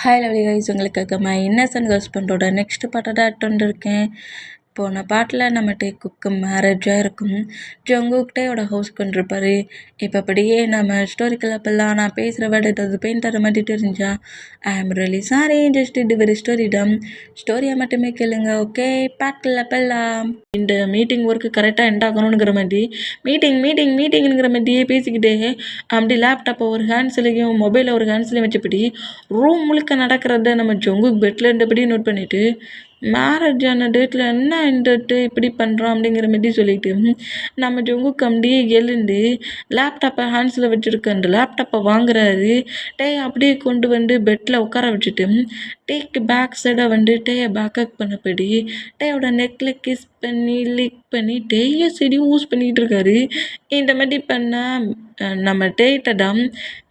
Hi lovely guys, உங்களுக்காக my Innocent ஹஸ்பண்டோட next பாட்டை தான் அட் பண்ணிருக்கேன். போன பாட்டில் நம்ம டேக்குக்கு மேரேஜாக இருக்கும். ஜங்குக்கிட்டேயோட ஹவுஸ் கொண்டிருப்பாரு. இப்போ அப்படியே நம்ம ஸ்டோரிக்கல் அப்பெல்லாம் நான் பேசுகிற வேர்டு ஏதாவது பெயிண்ட் தர மாதிரி தெரிஞ்சா ஐ ஆம் ரியலி சாரி, ஜஸ்ட் இது வெரி ஸ்டோரி டம். ஸ்டோரியை மட்டுமே கேளுங்க, ஓகே? பாட்டில் அப்பெல்லாம் இந்த மீட்டிங் ஒர்க்கு கரெக்டாக எண்ட் ஆகணுங்கிற மாதிரி மீட்டிங்கிற மாதிரியே பேசிக்கிட்டே அப்படி லேப்டாப்பை ஒரு ஹேண்ட்ஸ்லையும் மொபைலை ஒரு ஹேண்ட்ஸ்லையும் வச்சபடி ரூம் முழுக்க நடக்கிறத நம்ம ஜங்குக் பெட்டில் இருந்தபடி நோட் பண்ணிவிட்டு மேரேஜ் ஆன டேட்டில் என்ன இந்த இப்படி பண்ணுறோம் அப்படிங்கிற மாதிரி சொல்லிட்டு நம்ம ஜங்குக்கு அப்படியே எழுந்து லேப்டாப்பை ஹேண்ட்ஸில் வச்சுருக்க அந்த லேப்டாப்பை வாங்குறாரு. அப்படியே கொண்டு வந்து பெட்டில் உட்கார வச்சுட்டு டேக்கு பேக் சைடாக வந்து டேயை பேக்கப் பண்ணபடி டேயோட நெக்கில் கிஸ் பண்ணி லிக் பண்ணி டேயை சரி யூஸ் பண்ணிகிட்டு இருக்காரு. இந்த மாதிரி பண்ணால் நம்ம டேட்ட தான்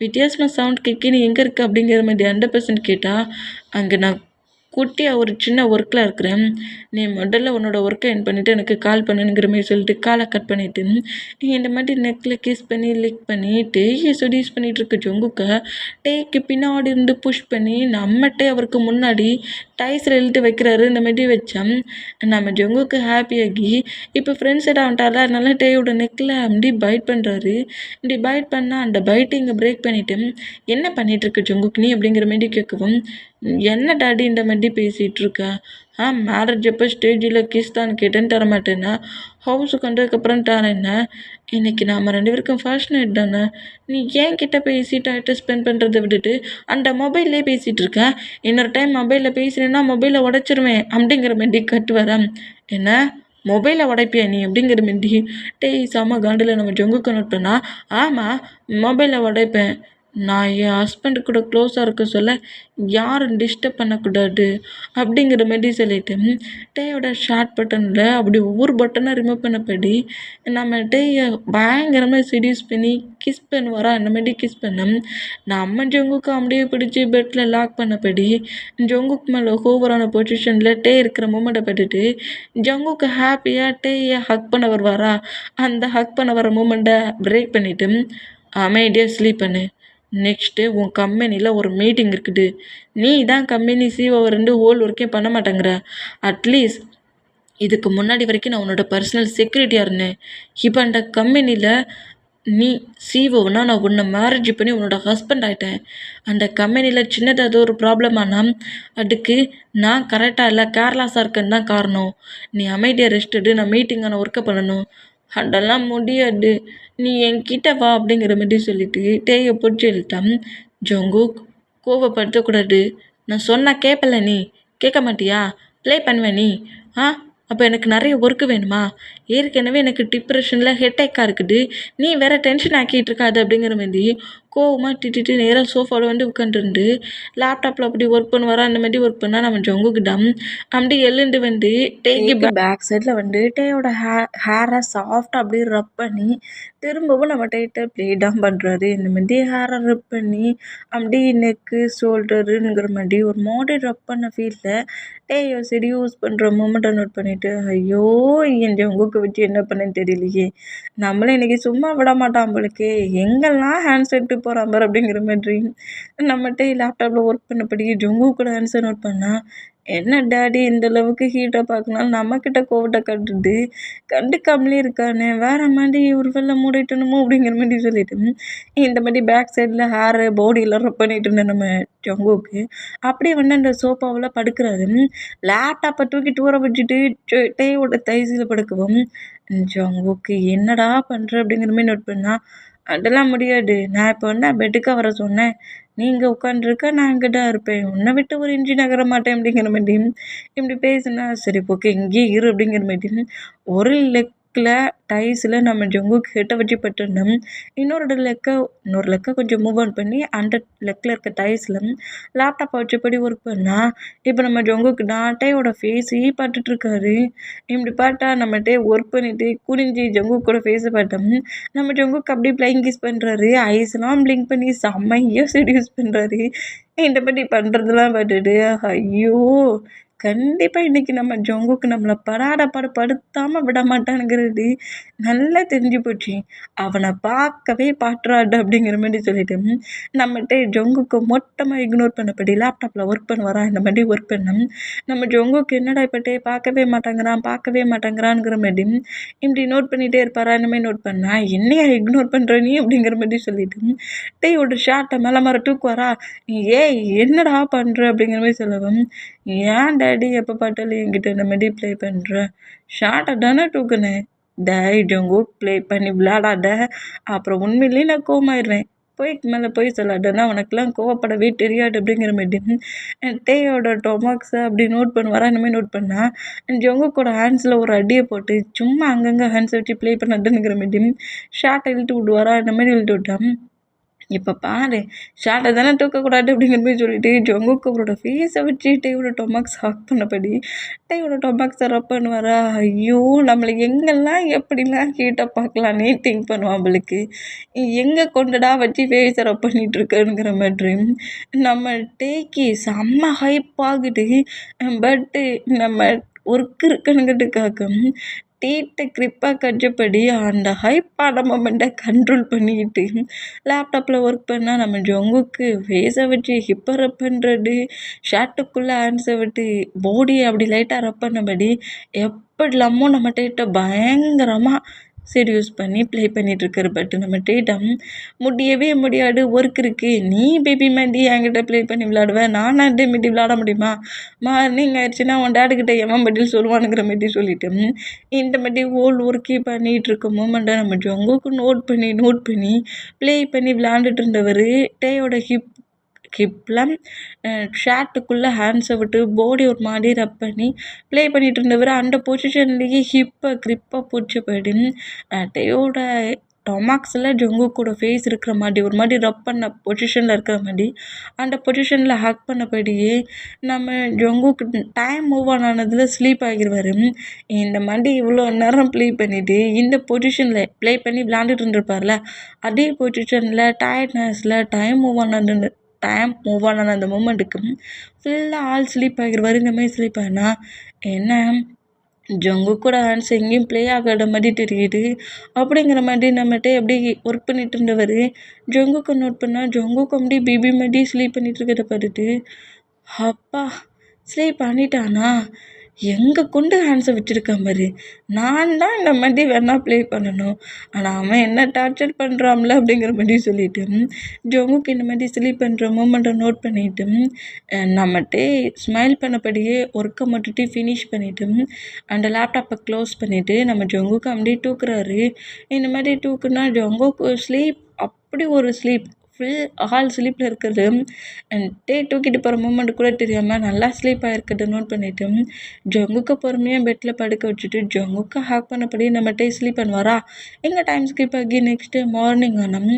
வித்தியாசமாக சவுண்ட் கேட்கணும் எங்கே இருக்குது அப்படிங்கிற மாதிரி 100% கேட்டால் அங்கே நான் குட்டியாக ஒரு சின்ன ஒர்க்கில் இருக்கிறேன், நீ முதல்ல உன்னோட ஒர்க்கை என் பண்ணிவிட்டு எனக்கு கால் பண்ணுங்கிற மாதிரி சொல்லிட்டு காலை கட் பண்ணிவிட்டு இந்த மாதிரி நெக்கில் கிஸ் பண்ணி லிக் பண்ணி டேயை சடியூஸ் பண்ணிகிட்டு இருக்க ஜங்குக்கை டேக்கு பின்னாடி இருந்து புஷ் பண்ணி நம்மகிட்டே அவருக்கு முன்னாடி டைஸில் இழுத்து வைக்கிறாரு. இந்த மாதிரி வச்சேன் நம்ம ஜங்குக்கு ஹாப்பியாகி இப்போ ஃப்ரெண்ட்ஸ் சைடாக வந்துட்டார்ல, அதனால டேயோட நெக்கில் அப்படி பைட் பண்ணுறாரு. இப்படி பைட் பண்ணால் அந்த பைட்டிங்கை பிரேக் பண்ணிவிட்டு என்ன பண்ணிகிட்ருக்கு ஜங்குக்கு நீ அப்படிங்கிற மாதிரி கேட்கவும், என்ன டாடி இந்த மாதிரி பேசிகிட்டு இருக்க? மேரேஜ் அப்போ ஸ்டேஜில் கிஸ் தான் கேட்டேன்னு தரமாட்டேன்னா ஹவுஸுக்கு வந்ததுக்கப்புறம் தரேன்னா இன்றைக்கி நாம் 2 பேருக்கும் ஃபர்ஸ்ட் நைட் தானே, நீ ஏன் கிட்ட பேசி டைட்டை ஸ்பெண்ட் பண்ணுறதை விட்டுட்டு அந்த மொபைல்லே பேசிகிட்டு இருக்க? இன்னொரு டைம் மொபைலில் பேசுகிறேன்னா மொபைலை உடச்சிருவேன் அப்படிங்கிற மாதிரி கட்டு வரேன். என்ன மொபைலை உடைப்பியா நீ அப்படிங்கிற மாதிரி செம்ம காண்டில் நம்ம ஜங்குக்கு நோட் பண்ணா, ஆமாம் மொபைலை உடைப்பேன், நான் என் ஹஸ்பண்டு கூட க்ளோஸாக இருக்க சொல்ல யாரும் டிஸ்டர்ப் பண்ணக்கூடாது அப்படிங்கிற மாதிரி சொல்லிட்டு டேயோட ஷார்ட் பட்டனில் அப்படி ஒவ்வொரு பட்டனை ரிமூவ் பண்ணபடி நம்ம டேயை பயங்கரமாக செடியூஸ் பண்ணி கிஸ் பண்ணுவாரா. அந்த மாதிரி கிஸ் பண்ணோம். நம்ம ஜங்குக்கு அப்படியே பிடிச்சி பெட்டில் லாக் பண்ணபடி ஜங்குக்கு மேலே ஓவரான பொசிஷனில் டே இருக்கிற மூமெண்ட்டை பட்டுட்டு ஜங்குக்கு ஹாப்பியாக டேயை ஹக் பண்ண வருவாரா. அந்த ஹக் பண்ண வர மூமெண்ட்டை பிரேக் பண்ணிவிட்டு அமைதியாக ஸ்லீப் பண்ணு, நெக்ஸ்ட்டு உன் கம்பெனியில் ஒரு மீட்டிங் இருக்குது, நீ தான் கம்பெனி சிஓவை 2 ஹோல் ஒர்க்கையும் பண்ண மாட்டேங்கிற. அட்லீஸ்ட் இதுக்கு முன்னாடி வரைக்கும் நான் உன்னோட பர்சனல் செக்யூரிட்டியாக இருந்தேன், இப்போ அந்த கம்பெனியில் நீ சிஓனா நான் உன்னை மேரேஜ் பண்ணி உன்னோட ஹஸ்பண்ட் ஆகிட்டேன். அந்த கம்பெனியில் சின்னதாக ஏதோ ஒரு ப்ராப்ளம் ஆனால் அதுக்கு நான் கரெக்டாக இல்லை கேர்லெஸ்ஸாக இருக்கேன்னு தான் காரணம். நீ அமைதியாக ரெஸ்ட் எடு, நான் மீட்டிங்கான ஒர்க்கை பண்ணணும். அதெல்லாம் முடியாது, நீ என்கிட்ட வா அப்படிங்கிற மாதிரி சொல்லிட்டு டேயை பிடிச்சி இழுத்தான். ஜங்குக் கோவப்படுத்தக்கூடாது, நான் சொன்னால் கேட்பல, நீ கேட்க மாட்டியா? ப்ளே பண்ணுவேன் நீ. அப்போ எனக்கு நிறைய ஒர்க்கு வேணுமா? ஏற்கனவே எனக்கு டிப்ரெஷனில் ஹெட்டேக்காக இருக்குது, நீ வேறு டென்ஷன் ஆக்கிட்டு இருக்காது அப்படிங்கிற மாதிரி கோவமாக திட்டிட்டு நேராக சோஃபாவில் வந்து உட்காந்துருந்து லேப்டாப்பில் அப்படி ஒர்க் பண்ணுவாரா. அந்த மாதிரி ஒர்க் பண்ணால் நம்ம ஜங்குக்கு டம் அப்படி எழுந்து வந்து டேக்கு பேக் சைடில் வந்து டேயோட ஹேரை சாஃப்டாக அப்படியே ரப் பண்ணி திரும்பவும் நம்ம டேட்டை ப்ளே டம் பண்ணுறாரு. இந்த மாதிரி ஹேரை ரப் பண்ணி அப்படி நெக்கு ஷோல்டருங்கிற மாதிரி ஒரு மாதிரி ரப் பண்ண ஃபீலில் டேயோ சரி யூஸ் பண்ணுற மூமெண்ட்டை நோட் பண்ணிவிட்டு ஐயோ என் ஜங்குக்கு வச்சு என்ன பண்ணேன்னு தெரியலையே, நம்மளே இன்றைக்கி சும்மா விட மாட்டான் போலக்கே, எங்கெல்லாம் ஹேண்ட் செட்டு போகிறான் பார் அப்படிங்கிற மாதிரி நம்மகிட்ட லேப்டாப்பில் ஒர்க் பண்ணபடி ஜங்கு கூட ஆன்சர் நோட் பண்ணால், என்ன டேடி இந்த அளவுக்கு ஹீட்டாக பார்க்கனாலும் நம்மக்கிட்ட கோவத்தை கட்டுது, கண்டுக்காமலே இருக்கானே, வேறு மாதிரி ஒரு வெள்ளை மூடிட்டணுமோ அப்படிங்கிற மாதிரி சொல்லிட்டு இந்த மாதிரி பேக் சைடில் ஹேரு பாடியெல்லாம் ரப் பண்ணிட்டு இருந்தேன் நம்ம ஜங்குக்கு. அப்படியே வந்து அந்த சோஃபாவில் படுக்கிறாரு. லேப்டாப்பை தூக்கி தூர வச்சுட்டு டேயோட தைசில் படுக்கவும் ஜங்குக்கு என்னடா பண்ணுற அப்படிங்கிற மாதிரி நோட் பண்ணால், அதெல்லாம் முடியாது, நான் இப்போ வந்து பெட்டுக்காக வர சொன்னேன், நீங்கள் உட்காந்துருக்க, நான் இங்கே தான் இருப்பேன், உன்னை விட்டு ஒரு இன்ச்சு நகர மாட்டேன் அப்படிங்கிற மாதிரி இப்படி பேசுனா, சரி ஓகே இங்கேயே இரு அப்படிங்கிற மாதிரி ஒரு லெக்கில் டைஸில் நம்ம ஜங்குக்கு ஹெட்டை வச்சு பட்டுருந்தோம். இன்னொரு லெக்கை கொஞ்சம் மூவ் ஆன் பண்ணி அந்த லெக்கில் இருக்க டைஸில் லேப்டாப்பை வச்சபடி ஒர்க் பண்ணால் இப்போ நம்ம ஜங்குக்கு டேயோட ஃபேஸையே பார்த்துட்ருக்காரு. இப்படி பார்த்தா நம்ம டே ஒர்க் பண்ணிவிட்டு குனிஞ்சி ஜங்குக்கோட ஃபேஸை பார்த்தோம். நம்ம ஜங்குக்கு அப்படியே பிளைங் கிஸ் பண்ணுறாரு, ஐஸ்லாம் பிளிங்க் பண்ணி செம்மையாக செடியூஸ் பண்ணுறாரு. இந்த மாதிரி பண்ணுறதுலாம் பார்த்துட்டு ஐயோ கண்டிப்பாக இன்றைக்கி நம்ம ஜங்குக்கு நம்மளை படுத்தாமல் விட மாட்டானுங்கிறது நல்லா தெரிஞ்சு போச்சு. அவனை பார்க்கவே பாட்டுறாடு அப்படிங்கிற மாதிரி சொல்லிட்டு நம்மகிட்ட ஜங்குக்கு மொத்தமாக இக்னோர் பண்ணபடி லேப்டாப்பில் ஒர்க் பண்ணுவாரா இந்த மாதிரி ஒர்க் பண்ணோம். நம்ம ஜங்குக்கு என்னடா இப்போட்டே பார்க்கவே மாட்டேங்கிறான்ங்கிற மாதிரி இப்படி நோட் பண்ணிகிட்டே இருப்பாரா இந்த மாதிரி நோட் பண்ணா என்னையா இக்னோர் பண்ணுற நீ அப்படிங்கிற மாதிரி சொல்லிட்டு ஒரு ஷார்ட்டை மேலே மர தூக்குவாரா, ஏய் என்னடா பண்ணுற அப்படிங்கிற மாதிரி சொல்லவும், ஏன் டேடி எப்போ பார்த்தாலும் என்கிட்ட இந்த மாதிரி ப்ளே பண்ணுற, ஷார்ட்டை தானே தூக்குனேன், டேய் ஜங்குக் ப்ளே பண்ணி விளையாடாத, அப்புறம் உண்மையிலேயே நான் கோவமாயிடுவேன், போய்க்கு மேலே போய் சொல்லாட்டேன்னா உனக்குலாம் கோவப்படவே தெரியாது அப்படிங்கிற மாதிரி டேயோட டொமாக்ஸை அப்படி நோட் பண்ணுவாரா இந்த மாதிரி நோட் பண்ணால் ஜங்குக்கோட ஹேண்ட்ஸில் ஒரு அடியை போட்டு சும்மா அங்கங்கே ஹேண்ட்ஸை வச்சு ப்ளே பண்ணாதுங்கிற மாதிரி ஷார்ட்டை இழுத்து விடுவாரா இந்த மாதிரி இழுத்து விட்டான். இப்போ பாரு ஷார்ட்டை தானே தூக்கக்கூடாது அப்படிங்கிற மாதிரி சொல்லிட்டு ஜங்குக்கு அவரோட ஃபேஸை வச்சு டேயோட டொமாக்ஸ் ஹாக் பண்ணபடி டேயோட டொமாக்ஸை ரப் பண்ணுவாரா. ஐயோ நம்மளை எங்கெல்லாம் எப்படிலாம் ஹீட்டை பார்க்கலான்னே திங்க் பண்ணுவான். அவளுக்கு எங்கே கொண்டுடா வச்சு ஃபேஸை ரப் பண்ணிகிட்ருக்குங்கிற மாதிரி நம்ம டேக்கு செம்ம ஹைப் ஆகுது. பட்டு நம்ம ஒர்க் இருக்குனுங்கிறதுக்காக டீட்டை கிரிப்பாக கஞ்சபடி அந்த ஹைப்பான மொமெண்ட்டை கண்ட்ரோல் பண்ணிக்கிட்டு லேப்டாப்பில் ஒர்க் பண்ணால் நம்ம ஜங்குக்கு ஃபேஸை வச்சு ஹிப்பை ரப் பண்ணுறது, ஷர்ட்டுக்குள்ளே ஹேண்ட்ஸை விட்டு பாடியை அப்படி லைட்டாக ரப் பண்ணபடி எப்படிலாமோ நம்ம டேட்டை பயங்கரமாக செடியூஸ் பண்ணி ப்ளே பண்ணிகிட்ருக்காரு. பட் நம்ம டேட்டம் முடியவே முடியாது, ஒர்க் இருக்குது, நீ பேபி மாதிரி என்கிட்ட ப்ளே பண்ணி விளையாடுவேன், நான் அதே மாரி விளையாட முடியுமா, மார்னிங் ஆயிடுச்சுன்னா உன் டேடுக்கிட்ட எவன் பதில் சொல்லுவானுங்கிற மாரி சொல்லிவிட்டு இந்த மாதிரி ஹோல் ஒர்க்கே பண்ணிகிட்டு இருக்க மூமெண்ட்டை நம்ம ஜங்குக்கு நோட் பண்ணி ப்ளே பண்ணி விளையாண்டுட்டு இருந்தவர் டேயோட ஹிப்பில் ஷார்ட்டுக்குள்ளே ஹேண்ட்ஸை விட்டு பாடி ஒரு மாதிரி ரப் பண்ணி ப்ளே பண்ணிகிட்டு இருந்தவர் அந்த பொசிஷன்லேயே ஹிப்பை கிரிப்பாக பிடிச்சபடி டேயோட டொமாக்ஸில் ஜங்குக்கோட ஃபேஸ் இருக்கிற மாதிரி ஒரு மாதிரி ரப் பண்ண பொசிஷனில் இருக்கிற மாதிரி அந்த பொசிஷனில் ஹேக் பண்ணபடியே நம்ம ஜங்குக்கு டைம் மூவ் ஆனதில் ஸ்லீப் ஆகிடுவார். இந்த மாதிரி இவ்வளோ நேரம் ப்ளே பண்ணிவிட்டு இந்த பொசிஷனில் ப்ளே பண்ணி விளையாண்டுட்டு இருந்திருப்பார்ல, அதே பொசிஷனில் டயர்ட்னஸில் டைம் மூவ் ஆன அந்த மூமெண்ட்டுக்கு ஃபுல்லாக ஆள் ஸ்லீப் ஆகிடுவார். இந்த மாதிரி ஸ்லீப் ஆனால் என்ன ஜங்குக்கோட ஹேண்ட்ஸ் எங்கேயும் ப்ளே ஆகாத மாதிரி தெரியுது அப்படிங்கிற மாதிரி நம்மகிட்ட எப்படி ஒர்க் பண்ணிட்டு இருந்தவர் ஜங்குக்கு நோட் பண்ணால் ஜங்குக்கு அப்படி பேபி மாதிரி ஸ்லீப் பண்ணிட்டு இருக்கிறத பார்த்துட்டு அப்பா ஸ்லீப் பண்ணிட்டானா, எங்கே கொண்டு ஹேண்ட்ஸை வச்சுருக்கான் பாரு, நான் தான் இந்த மாதிரி வேணால் ப்ளே பண்ணணும், ஆனால் அவன் என்ன டார்ச்சர் பண்ணுறான்ல அப்படிங்கிற மாதிரி சொல்லிவிட்டு ஜங்குக்கு இந்த மாதிரி ஸ்லீப் பண்ணுற மூமெண்ட்டை நோட் பண்ணிவிட்டு நம்மகிட்டே ஸ்மைல் பண்ணபடியே ஒர்க்கை மட்டுட்டு ஃபினிஷ் பண்ணிவிட்டு அந்த லேப்டாப்பை க்ளோஸ் பண்ணிவிட்டு நம்ம ஜங்குக்கு அப்படியே தூக்குறாரு. இந்த மாதிரி தூக்குனா ஜங்குக்கு ஸ்லீப் அப்படி ஒரு ஸ்லீப் ஃபுல் ஆல் ஸ்லீப்பில் இருக்கிறது தூக்கிட்டு போகிற மூமெண்ட் கூட தெரியாமல் நல்லா ஸ்லீப் ஆகிருக்கிறத நோட் பண்ணிவிட்டு ஜங்குக்கு பொறுமையாக பெட்டில் படுக்க வச்சுட்டு ஜங்குக்கு ஹேக் பண்ணபடி நம்ம ஸ்லீப் பண்ணுவாரா. எங்கள் டைம் ஸ்கிப் ஆகி நெக்ஸ்ட் டே மார்னிங் ஆனால்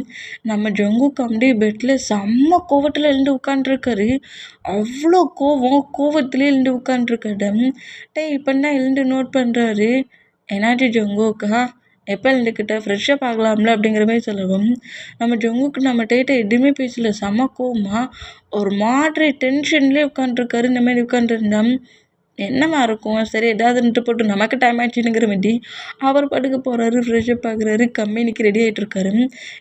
நம்ம ஜங்குக்கு அப்படியே பெட்டில் செம்ம கோவத்தில் இருந்து உட்காண்ட்ருக்காரு. அவ்வளோ கோவத்துலேயே இருந்து உட்காண்ட்ருக்காரு. இப்போ தான் எழுந்து நோட் பண்ணுறாரு, என்னாச்சு ஜங்குக்கா எப்போ எழுந்துக்கிட்ட ஃப்ரெஷ்ஷப் ஆகலாம்ல அப்படிங்கிற மாதிரி சொல்லவும் நம்ம ஜங்குக்கு நம்ம டேட்டை எதுவுமே பேசல, செம்ம கோவமாக ஒரு மாதிரி டென்ஷன்லேயே உட்காண்ட்ருக்காரு. இந்த மாதிரி உட்காண்ட்ருந்தா என்னவா இருக்கும், சரி ஏதாவதுன்ட்டு போட்டு நமக்கு டைம் ஆயிடுச்சுங்கிற மாதிரி அவர் படுக்க போகிறாரு, ஃப்ரெஷ்ஷப் ஆகுறாரு, கம்பெனிக்கு ரெடி ஆகிட்டுருக்காரு.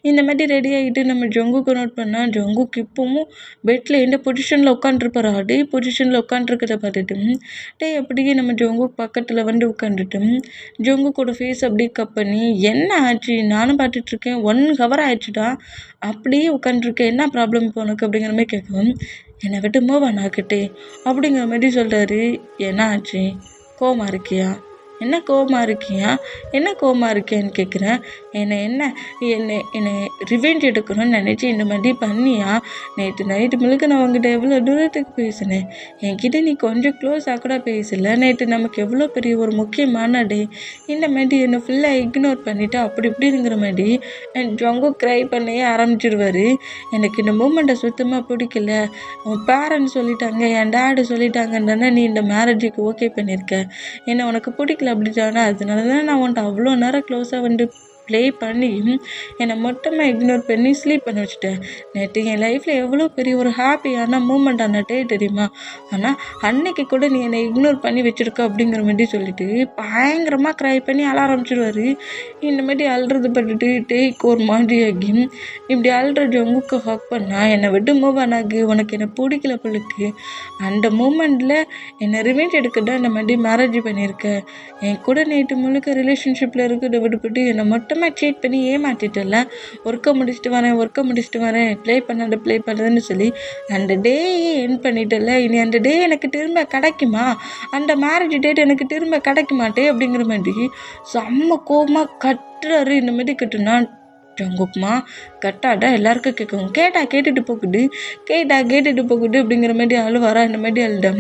இந்த மாதிரி ரெடி ஆகிட்டு நம்ம ஜங்குக்கு நோட் பண்ணால் ஜங்குக்கு இப்போவும் பெட்டில் எந்த பொசிஷனில் உட்காண்ட்ருப்பார் அதே பொசிஷனில் உட்காண்ட்ருக்கிறத பார்த்துட்டு அப்படியே நம்ம ஜங்குக்கு பக்கத்தில் வந்து உட்காந்துட்டு ஜங்குக்கோட ஃபேஸ் அப்படியே கப் பண்ணி என்ன ஆச்சு, நானும் பார்த்துட்ருக்கேன் 1 ஹவர் ஆயிடுச்சுடா, அப்படியே உட்காண்ட்ருக்கேன், என்ன ப்ராப்ளம் இப்போ உனக்கு அப்படிங்கிற மாதிரி கேட்கவும் என்னை விட்டு மூவ் ஆனாக்கிட்டே அப்படிங்கிற மாதிரி சொல்கிறாரு. என்ன ஆச்சு, கோவமாக இருக்கியா, என்ன கோவமாக இருக்கியான்னு கேட்குறேன். என்னை ரிவெஞ்ச் எடுக்கணும்னு நினச்சி இந்த மாதிரி பண்ணியா, நேற்று நைட்டு முழுக்க நான் உங்ககிட்ட எவ்வளோ தூரத்துக்கு பேசினேன், என்கிட்ட நீ கொஞ்சம் க்ளோஸாக கூட பேசலை, நேற்று நமக்கு எவ்வளோ பெரிய ஒரு முக்கியமான டே, இந்த மாதிரி என்னை ஃபுல்லாக இக்னோர் பண்ணிவிட்டு அப்படி இப்படிங்கிற மாதிரி ஜங்கு க்ரை பண்ணையே ஆரம்பிச்சிடுவார். எனக்கு இந்த மூமெண்ட்டை சுத்தமாக பிடிக்கல, உன் பேரண்ட்ஸ் சொல்லிட்டாங்க, என் டேடு சொல்லிட்டாங்கன்னு தானே நீ இந்த மேரேஜுக்கு ஓகே பண்ணியிருக்க, என்னை உனக்கு பிடிக்கல அப்படி தானே, அதனால தான் நான் உன்ட்ட அவ்வளோ நேரம் க்ளோஸாக வந்து ப்ளே பண்ணி என்னை மொத்தமாக இக்னோர் பண்ணி ஸ்லீப் பண்ண வச்சுட்டேன். நேற்று என் லைஃப்பில் எவ்வளோ பெரிய ஒரு ஹாப்பியான மூமெண்ட் ஆன டே தெரியுமா? ஆனால் அன்னைக்கு கூட நீ என்னை இக்னோர் பண்ணி வச்சுருக்க அப்படிங்கிற மாதிரி சொல்லிட்டு பயங்கரமாக க்ரை பண்ணி அழ ஆரம்பிச்சிடுவார். இந்த மாதிரி அழுறது பட்டுட்டு டேக்கு ஒரு மாதிரி ஆகி இப்படி அழுற ஜங்குக்கு ஹக் பண்ணா என்னை விட்டு மூவ் ஆனாகு, உனக்கு என்னை பிடிக்கல பொழுக்கு. அந்த மூமெண்ட்டில் என்னை ரிவெஞ்ச் எடுக்கதான் இந்த மாதிரி மேரேஜ் பண்ணியிருக்கேன். என் கூட நேற்று முழுக்க ரிலேஷன்ஷிப்பில் இருக்கிறத விட்டுப்பட்டு என்னை மொத்தமாக சீட் பண்ணி ஏமாற்றிட்டல. ஒர்க்கை முடிச்சுட்டு வரேன் ப்ளே பண்ணாதுன்னு சொல்லி அந்த டேயே என் பண்ணிட்டல. இனி அந்த டே எனக்கு திரும்ப கிடைக்குமா? அந்த மேரேஜ் டேட் எனக்கு திரும்ப கிடைக்க மாட்டே அப்படிங்கிற மாதிரி செம்ம கோபமாக கட்டுறாரு. இந்த மாதிரி கட்டுனா ஜங்குக்மா கட்டாடா எல்லாருக்கும் கேட்கும். கேட்டுட்டு போகுது அப்படிங்கிற மாதிரி அழுவாரா. இந்த மாதிரி அழுடம்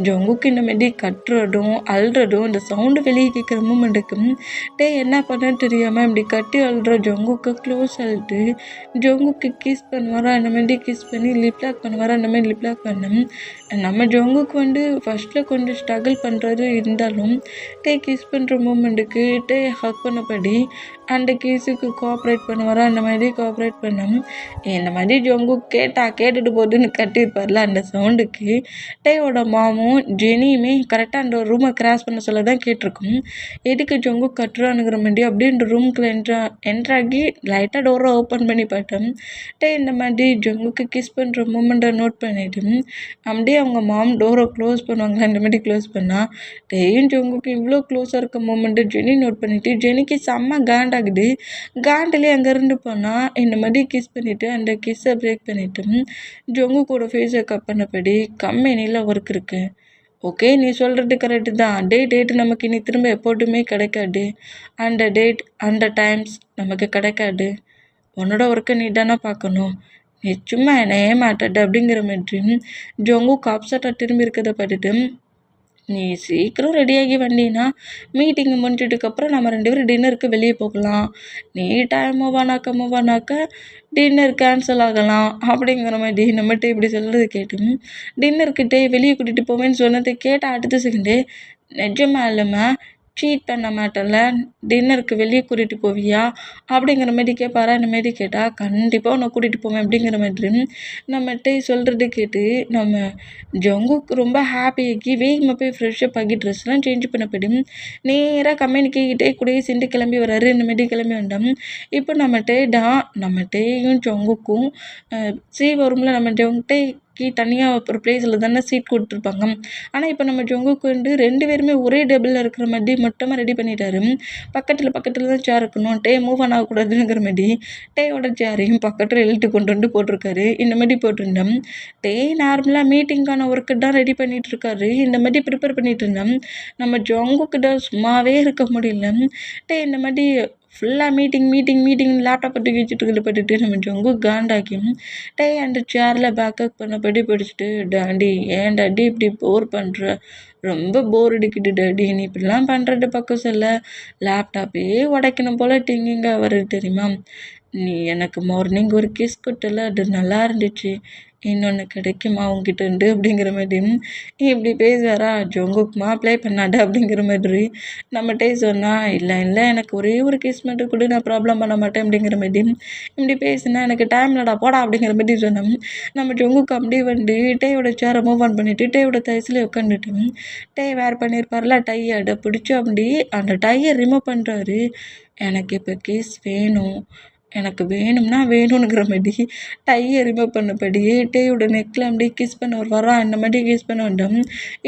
ஜங்குக்கு இந்த மாதிரி கட்டுறதும் அழுறதும் இந்த சவுண்டு வெளியே கேட்குற மூமெண்ட்டுக்கு என்ன பண்ணன்னு தெரியாமல் இப்படி கட்டி அழுற ஜங்குக்கு க்ளோஸ் ஆகிட்டு ஜங்குக்கு கிஸ் பண்ணுவாரா. இந்த மாதிரி கிஸ் பண்ணி லிப்லாக் பண்ணுவாரா. இந்த மாதிரி லிப்லாக் பண்ண நம்ம ஜங்குக்கு ஃபர்ஸ்ட்டில் கொஞ்சம் ஸ்ட்ரகிள் பண்ணுறது இருந்தாலும் கிஸ் பண்ணுற மூமெண்ட்டுக்கு ஹக் பண்ணபடி அந்த கேஸுக்கு கோஆப்ரேட் பண்ணுவாரா. அந்த மாதிரி கோஆப்ரேட் பண்ண இந்த மாதிரி ஜொங்கு கேட்டுட்டு போகுதுன்னு கட்டியிருப்பார்ல அந்த சவுண்டுக்கு டேயோட மாமும் ஜெனியுமே கரெக்டாக அந்த ரூமை கிராஸ் பண்ண சொல்ல தான் கேட்டிருக்கும். எதுக்கு ஜொங்கு கட்டுறானுங்கிற மாதிரி அப்படின்ற ரூமுக்குள்ள என்ட்ராகி லைட்டாக டோரை ஓப்பன் பண்ணி பார்த்தேன். இந்த மாதிரி ஜொங்குக்கு கிஸ் பண்ணுற மூமெண்ட்டை நோட் பண்ணிட்டு அப்படியே அவங்க மாம் டோரை க்ளோஸ் பண்ணுவாங்களா. இந்த மாதிரி க்ளோஸ் பண்ணால் டேயும் ஜொங்குக்கு இவ்வளோ க்ளோஸாக இருக்க மூமெண்ட்டு ஜெனி நோட் பண்ணிவிட்டு ஜெனிக்கு செம்ம காண்டாகுது. காண்டிலே அங்கேருந்து போனால் இந்த மாதிரி கிஸ் பண்ணிவிட்டு அந்த கிஸ்ஸை பிரேக் பண்ணிவிட்டு ஜொங்கு கூட ஃபேஸை கட் பண்ணபடி கம்பெனியில் ஒர்க் இருக்குது. ஓகே, நீ சொல்கிறது கரெக்டு தான். டேட்டு நமக்கு இனி திரும்ப எப்போட்டுமே கிடைக்காது. அந்த டேட் அந்த டைம்ஸ் நமக்கு கிடைக்காது. உன்னோட ஒர்க்கை நீ தானே பார்க்கணும். நீ சும்மா என்னை ஏமாட்டாது அப்படிங்கிற மாதிரி ஜொங்கு அப்செட்டாக திரும்பி இருக்கிறத பார்த்துட்டு நீ சீக்கிரம் ரெடியாகி வந்தீங்கன்னா மீட்டிங் முடிஞ்சதுக்கப்புறம் நம்ம 2 பேரும் டின்னருக்கு வெளியே போகலாம். நீ டைம் மூவ் ஆனாக்க டின்னர் கேன்சல் ஆகலாம் அப்படிங்கிற மாதிரி நம்மகிட்ட இப்படி சொல்கிறது கேட்டு டின்னர்கிட்டே வெளியே கூட்டிகிட்டு போவேன்னு சொன்னதை கேட்டால் அடுத்த செகண்டே நிஜமா இல்லைம்மா சீட் பண்ண மாட்டேன்ல, டின்னருக்கு வெளியே கூட்டிகிட்டு போவியா அப்படிங்கிற மாதிரி கேட்பாரா. இந்த மாதிரி கேட்டால் கண்டிப்பாக உன்னை கூட்டிகிட்டு போவேன் அப்படிங்கிற மாதிரி நம்மகிட்ட சொல்கிறது கேட்டு நம்ம ஜங்குக்கு ரொம்ப ஹாப்பியாகி வேகமாக போய் ஃப்ரெஷ்ஷப் ஆகி ட்ரெஸ்லாம் சேஞ்ச் பண்ணப்படி நேராக கம்பெனிக்கிட்டே கூடயே சென்று கிளம்பி வராரு. இந்த மாதிரி கிளம்பி வந்தோம். இப்போ நம்மகிட்டையும் ஜங்குக்கும் ரூமில் நம்ம ஜங்குட்டே தனியாக ஒரு பிளேஸில் தானே சீட் கொடுத்துருப்பாங்க. ஆனால் இப்போ நம்ம ஜங்குக்கு 2 பேருமே ஒரே டேபிளில் இருக்கிற மாதிரி மொத்தமாக ரெடி பண்ணிட்டாரு. பக்கத்தில் தான் சேர் இருக்கணும். மூவ் ஆகக்கூடாதுங்கிற மாதிரி டேயோட சேரையும் பக்கத்தில் இழுத்து கொண்டு போட்டிருக்காரு. இந்த மாதிரி போட்டிருந்தோம். நார்மலாக மீட்டிங்கான ஒர்க்கு தான் ரெடி பண்ணிகிட்டு இருக்காரு. இந்த மாதிரி ப்ரிப்பேர் பண்ணிகிட்டு இருந்தோம். நம்ம ஜங்குக்கு தான் சும்மாவே இருக்க முடியல. இந்த மாதிரி ஃபுல்லாக மீட்டிங் லேப்டாப்பை தூக்கி வச்சுட்டு பட்டுட்டு நம்ம ஜங்கு காண்டாக்கி அந்த சேரில் பேக்கப் பண்ணபடி படிச்சுட்டு டாடி ஏன் டாடி இப்படி போர் பண்ணுற, ரொம்ப போர் அடிக்குது டாடி, நீ இப்படிலாம் பண்ணுறது பக்கம் சொல்ல லேப்டாப்பே உடைக்கணும் போல் டிங்கிங்காக வருது தெரியுமா. நீ எனக்கு மார்னிங் ஒரு கிஸ் கொடுத்தல, அது நல்லா இருந்துச்சு, இன்னொன்று கிடைக்குமா உங்ககிட்ட அப்படிங்கிற மாதிரி இப்படி பேசுவாரா. ஜங்குக்குமா ப்ளே பண்ணாத அப்படிங்கிற மாதிரி நம்மகிட்டே சொன்னால் இல்லை எனக்கு ஒரே ஒரு கிஸ் மட்டும் கூட நான் ப்ராப்ளம் பண்ண மாட்டேன் அப்படிங்கிற மாதிரி இப்படி பேசுனா எனக்கு டைம்லடா போடா அப்படிங்கிற மாதிரி சொன்னோம். நம்ம ஜங்குக்கு அப்படியே டேயோட சேரை மூவ் ஆன் பண்ணிவிட்டு டேயோட தைசில் உட்காந்துட்டு டே வேர் பண்ணியிருப்பார்ல டையை பிடிச்சி அப்படி அந்த டையை ரிமூவ் பண்ணுறாரு. எனக்கு இப்போ கிஸ் வேணும், எனக்கு வேணுங்கிற மாதிரி டையை ரிமூவ் பண்ணபடியே டேயோட நெக்கில் அப்படியே கிஸ் பண்ண வருவாரா. இந்த மாதிரி கிஸ் பண்ண வந்தோம்.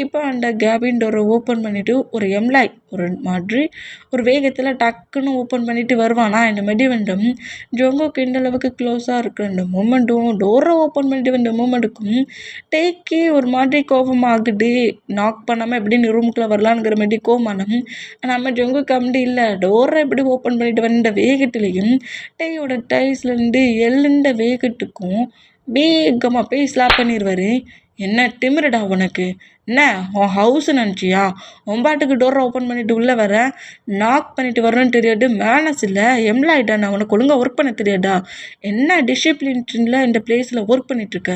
இப்போ அந்த கேபின் டோரை ஓப்பன் பண்ணிவிட்டு ஒரு எம்ப்ளாய் ஒரு மாதிரி ஒரு வேகத்தில் டக்குன்னு ஓப்பன் பண்ணிவிட்டு வருவானா. இந்த மாதிரி வந்தோம். ஜங்குக்கு இந்த அளவுக்கு க்ளோஸாக இருக்கிற அந்த மூமெண்ட்டும் டோரை ஓப்பன் பண்ணிட்டு வந்த மூமெண்ட்டுக்கும் டேக்கே ஒரு மாதிரி கோபமாகுது. நாக் பண்ணாமல் எப்படி ரூமுக்குள்ளே வரலான்ங்கிற மாதிரி கோமானம் நம்ம ஜங்குக்கு அப்படி இல்லை. டோரை எப்படி ஓப்பன் பண்ணிட்டு வந்த வேகத்துலேயும் டையோட டைஸ்லேருந்து எழுந்த வேகத்துக்கும் வேகமாக போய் ஸ்லாப் பண்ணிடுவார். என்ன திமிருடா உனக்கு, என்ன உன் ஹவுஸ் நினச்சியா? உன் பாட்டுக்கு டோரை ஓப்பன் பண்ணிட்டு உள்ளே வர, நாக் பண்ணிட்டு வரணும்னு தெரியாது. மேனஸ் இல்லை, எம்ப்ளாய்டா நான் உனக்கு ஒழுங்காக ஒர்க் பண்ண தெரியாதா? என்ன டிசிப்ளின்ல இந்த பிளேஸில் ஒர்க் பண்ணிட்டுருக்க?